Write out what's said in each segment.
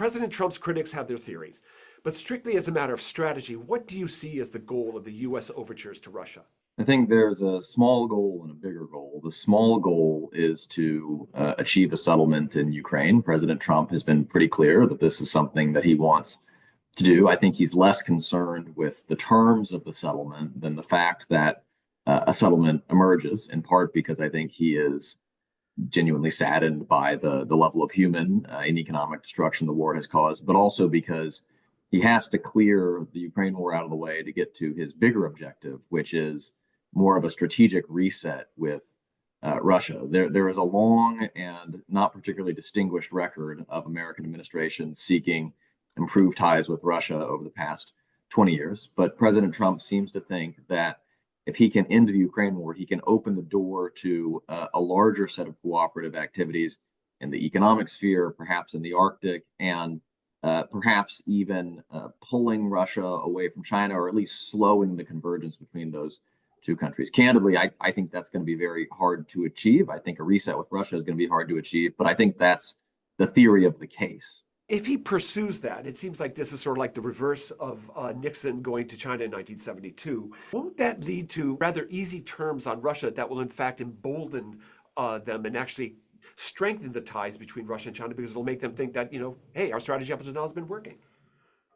President Trump's critics have their theories, but strictly as a matter of strategy, what do you see as the goal of the U.S. overtures to Russia? I think there's a small goal and a bigger goal. The small goal is to achieve a settlement in Ukraine. President Trump has been pretty clear that this is something that he wants to do. I think he's less concerned with the terms of the settlement than the fact that a settlement emerges, in part because I think he is genuinely saddened by the level of human and economic destruction the war has caused, but also because he has to clear the Ukraine war out of the way to get to his bigger objective, which is more of a strategic reset with Russia. There is a long and not particularly distinguished record of American administrations seeking improved ties with Russia over the past 20 years. But President Trump seems to think that if he can end the Ukraine war, he can open the door to a larger set of cooperative activities in the economic sphere, perhaps in the Arctic, and perhaps even pulling Russia away from China, or at least slowing the convergence between those two countries. Candidly, I think that's going to be very hard to achieve. I think a reset with Russia is going to be hard to achieve, but I think that's the theory of the case. If he pursues that, it seems like this is sort of like the reverse of Nixon going to China in 1972. Won't that lead to rather easy terms on Russia that will in fact embolden them and actually strengthen the ties between Russia and China, because it'll make them think that, hey, our strategy up until now has been working?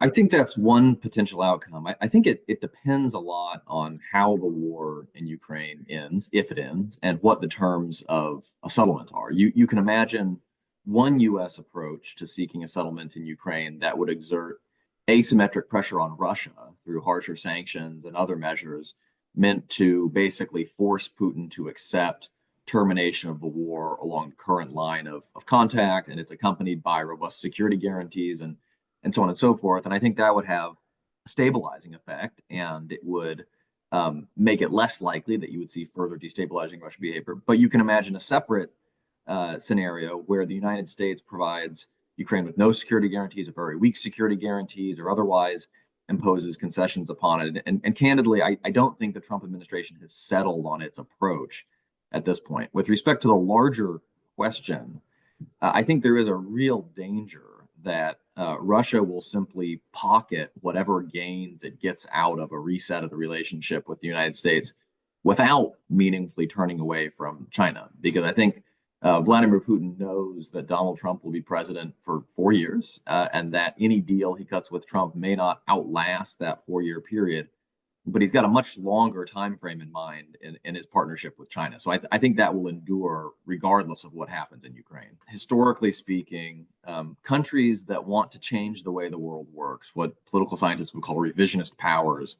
I think that's one potential outcome. I think it depends a lot on how the war in Ukraine ends, if it ends, and what the terms of a settlement are. You can imagine one U.S. approach to seeking a settlement in Ukraine that would exert asymmetric pressure on Russia through harsher sanctions and other measures meant to basically force Putin to accept termination of the war along the current line of contact, and it's accompanied by robust security guarantees and so on and so forth. And I think that would have a stabilizing effect, and it would make it less likely that you would see further destabilizing Russian behavior. But you can imagine a separate scenario where the United States provides Ukraine with no security guarantees, or very weak security guarantees, or otherwise imposes concessions upon it. And candidly, I don't think the Trump administration has settled on its approach at this point. With respect to the larger question, I think there is a real danger that Russia will simply pocket whatever gains it gets out of a reset of the relationship with the United States without meaningfully turning away from China. Because I think Vladimir Putin knows that Donald Trump will be president for 4 years, and that any deal he cuts with Trump may not outlast that 4-year period. But he's got a much longer time frame in mind in his partnership with China. So I think that will endure regardless of what happens in Ukraine. Historically speaking, countries that want to change the way the world works, what political scientists would call revisionist powers,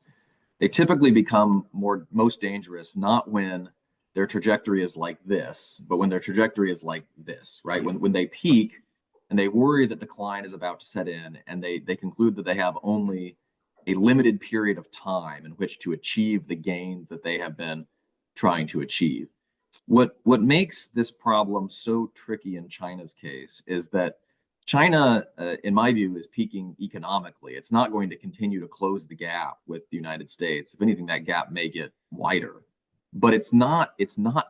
they typically become most dangerous not when their trajectory is like this, but when their trajectory is like this, right? When they peak and they worry that decline is about to set in, and they conclude that they have only a limited period of time in which to achieve the gains that they have been trying to achieve. What makes this problem so tricky in China's case is that China, in my view, is peaking economically. It's not going to continue to close the gap with the United States. If anything, that gap may get wider. But it's not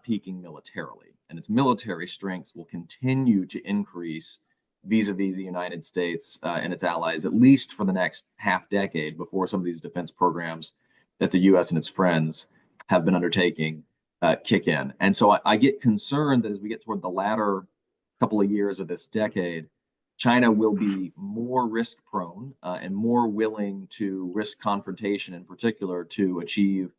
peaking militarily, and its military strengths will continue to increase vis-a-vis the United States and its allies, at least for the next half decade, before some of these defense programs that the U.S. and its friends have been undertaking kick in. And so I get concerned that as we get toward the latter couple of years of this decade, China will be more risk prone and more willing to risk confrontation, in particular, to achieve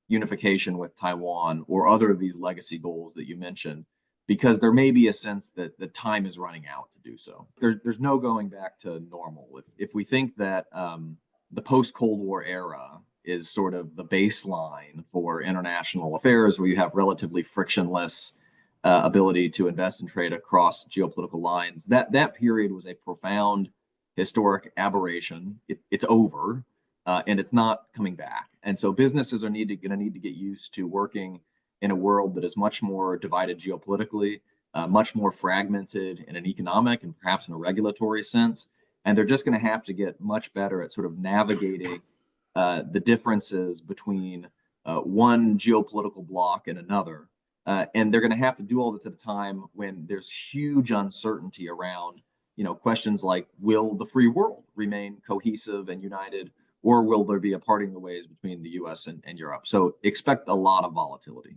unification with Taiwan or other of these legacy goals that you mentioned, because there may be a sense that the time is running out to do so. There's no going back to normal. If we think that the post-Cold War era is sort of the baseline for international affairs, where you have relatively frictionless ability to invest and trade across geopolitical lines, that period was a profound historic aberration. It's over. And it's not coming back. And so businesses are going to need to get used to working in a world that is much more divided geopolitically, much more fragmented in an economic and perhaps in a regulatory sense. And they're just going to have to get much better at sort of navigating the differences between one geopolitical bloc and another. And they're going to have to do all this at a time when there's huge uncertainty around questions like, will the free world remain cohesive and united, or will there be a parting of the ways between the US and Europe? So expect a lot of volatility.